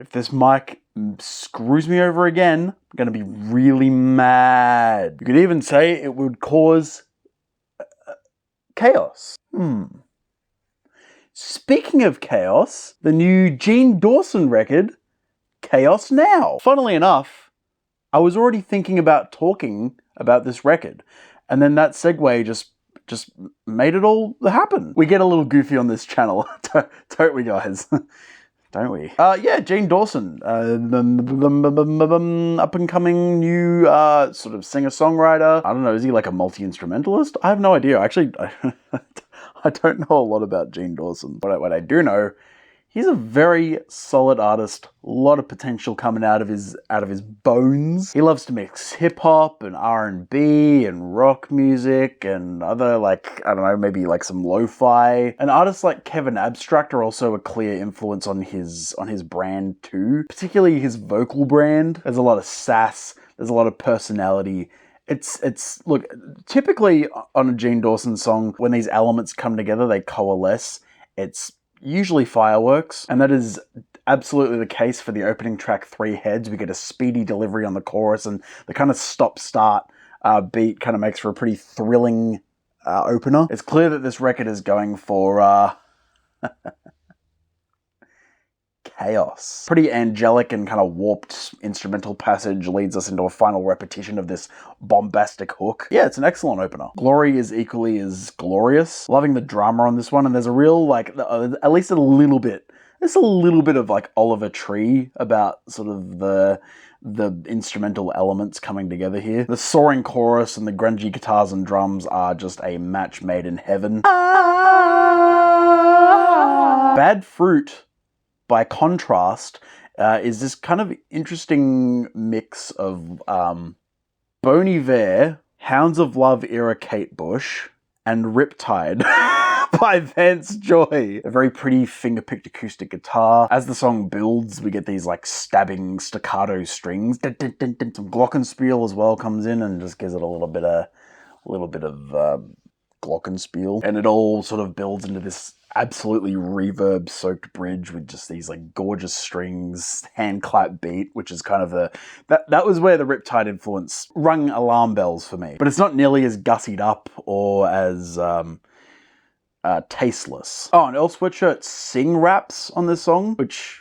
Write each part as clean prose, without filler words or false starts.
If this mic screws me over again, I'm going to be really mad. You could even say it would cause chaos. Speaking of chaos, the new Dawson record, Chaos Now. Funnily enough, I was already thinking about talking about this record, and then that segue just made it all happen. We get a little goofy on this channel, don't we, guys? Don't we? Yeah, Dawson, up-and-coming new sort of singer-songwriter. I don't know, is he like a multi-instrumentalist? I have no idea. Actually, I don't know a lot about Dawson, but what I do know, he's a very solid artist. A lot of potential coming out of his bones. He loves to mix hip hop and R&B and rock music and other, like, I don't know, maybe like some lo-fi. And artists like Kevin Abstract are also a clear influence on his brand too. Particularly his vocal brand. There's a lot of sass. There's a lot of personality. It's look, typically on a Dawson song, when these elements come together, they coalesce. It's usually fireworks, and that is absolutely the case for the opening track, Three Heads. We get a speedy delivery on the chorus, and the kind of stop-start beat kind of makes for a pretty thrilling opener. It's clear that this record is going for chaos. Pretty angelic and kind of warped instrumental passage leads us into a final repetition of this bombastic hook. Yeah, it's an excellent opener. Glory is equally as glorious. Loving the drama on this one, and there's a real, like, at least a little bit of like Oliver Tree about sort of the instrumental elements coming together here. The soaring chorus and the grungy guitars and drums are just a match made in heaven. Bad Fruit, by contrast, is this kind of interesting mix of Bon Iver, Hounds of Love era Kate Bush, and Riptide by Vance Joy. A very pretty finger-picked acoustic guitar. As the song builds, we get these like stabbing staccato strings. Some glockenspiel as well comes in and just gives it a little bit of glockenspiel. And it all sort of builds into this absolutely reverb-soaked bridge with just these like gorgeous strings, hand clap beat, which is kind of that was where the Riptide influence rung alarm bells for me. But it's not nearly as gussied up or as tasteless. Oh, and Earl Sweatshirt sing raps on this song, which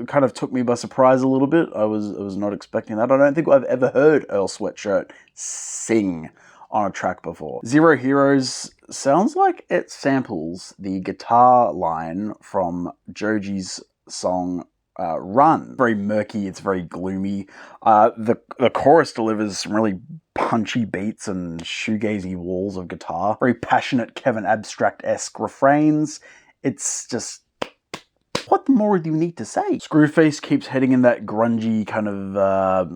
kind of took me by surprise a little bit. I was not expecting that. I don't think I've ever heard Earl Sweatshirt sing on a track before. Zero Heroes sounds like it samples the guitar line from Joji's song Run. Very murky, it's very gloomy. The chorus delivers some really punchy beats and shoegazy walls of guitar. Very passionate Kevin Abstract-esque refrains. It's just, what more do you need to say? Screwface keeps heading in that grungy kind of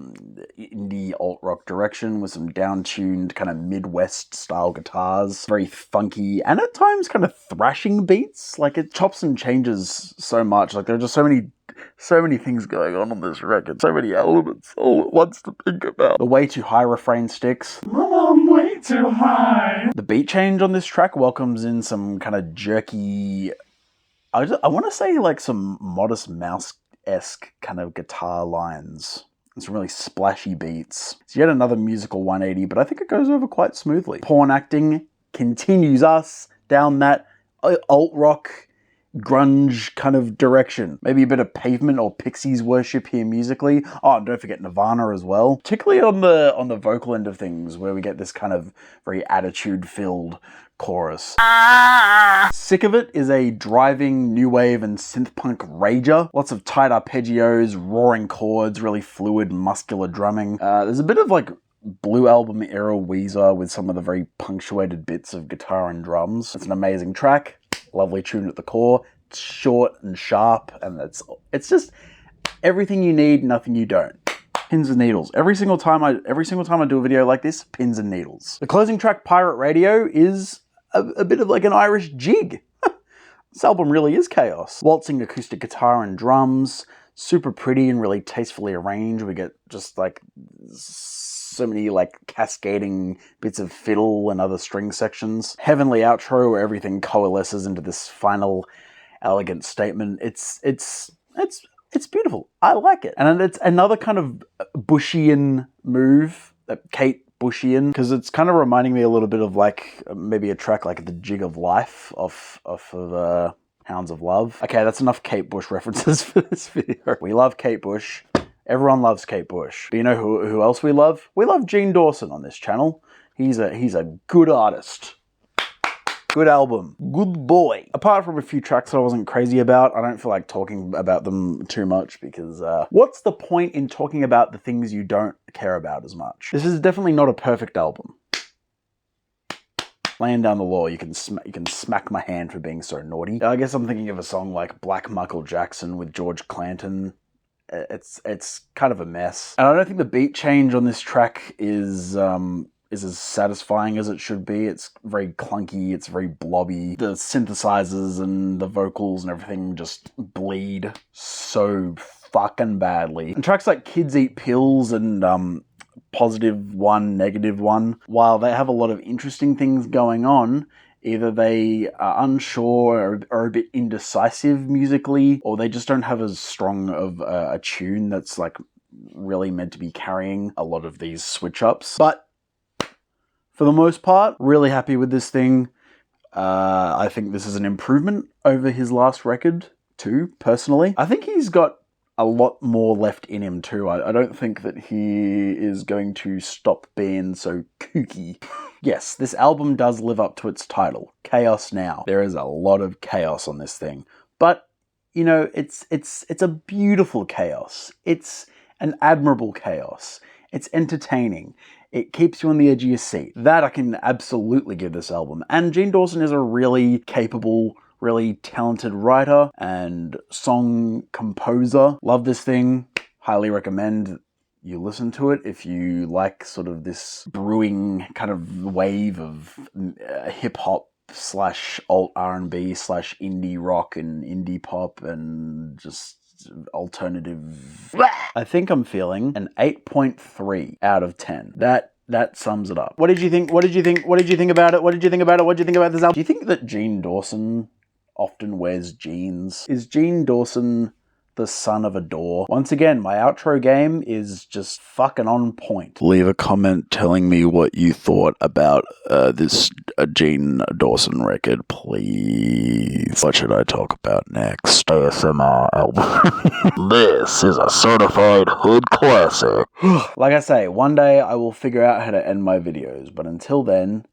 indie alt-rock direction with some down-tuned kind of Midwest style guitars. Very funky and at times kind of thrashing beats. Like it chops and changes so much. Like there are just so many things going on this record. So many elements all at once to think about. The Way Too High refrain sticks. I'm way too high. The beat change on this track welcomes in some kind of jerky, I want to say like some Modest Mouse-esque kind of guitar lines. And some really splashy beats. It's yet another musical 180, but I think it goes over quite smoothly. Porn Acting continues us down that alt-rock, grunge kind of direction. Maybe a bit of Pavement or Pixies worship here musically. Oh, and don't forget Nirvana as well. Particularly on the vocal end of things, where we get this kind of very attitude-filled chorus. Sick of It is a driving new wave and synth punk rager. Lots of tight arpeggios, roaring chords, really fluid, muscular drumming. There's a bit of like Blue Album era Weezer with some of the very punctuated bits of guitar and drums. It's an amazing track. Lovely tune at the core. It's short and sharp, and it's just everything you need, nothing you don't. Pins and needles. Every single time I do a video like this, pins and needles. The closing track, Pirate Radio, is a bit of like an Irish jig. This album really is chaos. Waltzing acoustic guitar and drums, super pretty and really tastefully arranged. We get just like so many like cascading bits of fiddle and other string sections. Heavenly outro where everything coalesces into this final elegant statement. It's It's beautiful. I like it. And it's another kind of Bushian move, Kate Bushian, because it's kind of reminding me a little bit of like maybe a track like The Jig of Life off of Hounds of Love. Okay, that's enough Kate Bush references for this video. We love Kate Bush. Everyone loves Kate Bush. But you know who else we love? We love Gene Dawson on this channel. He's a good artist. Good album. Good boy. Apart from a few tracks that I wasn't crazy about, I don't feel like talking about them too much because what's the point in talking about the things you don't care about as much? This is definitely not a perfect album. Laying down the law, you can smack my hand for being so naughty. I guess I'm thinking of a song like Black Michael Jackson with George Clanton. It's kind of a mess. And I don't think the beat change on this track is as satisfying as it should be. It's very clunky, it's very blobby. The synthesizers and the vocals and everything just bleed so fucking badly. And tracks like Kids Eat Pills and Positive One, Negative One, while they have a lot of interesting things going on, either they are unsure or a bit indecisive musically, or they just don't have as strong of a tune that's like really meant to be carrying a lot of these switch-ups. But for the most part, really happy with this thing. I think this is an improvement over his last record too, personally. I think he's got a lot more left in him too. I don't think that he is going to stop being so kooky. Yes, this album does live up to its title, Chaos Now. There is a lot of chaos on this thing. But, you know, it's a beautiful chaos. It's an admirable chaos. It's entertaining. It keeps you on the edge of your seat. That I can absolutely give this album. And Gene Dawson is a really capable, really talented writer and song composer. Love this thing. Highly recommend you listen to it if you like sort of this brewing kind of wave of hip-hop / alt R&B / indie rock and indie pop and just alternative. I think I'm feeling an 8.3 out of 10. That sums it up. What did you think? What did you think? What did you think about it? What did you think about it? What did you think about this album? Do you think that Gene Dawson often wears jeans? Is Gene Dawson the son of a door? Once again, my outro game is just fucking on point. Leave a comment telling me what you thought about this Gene Dawson record, please. What should I talk about next? ASMR album. This is a certified hood classic. Like I say, one day I will figure out how to end my videos, but until then,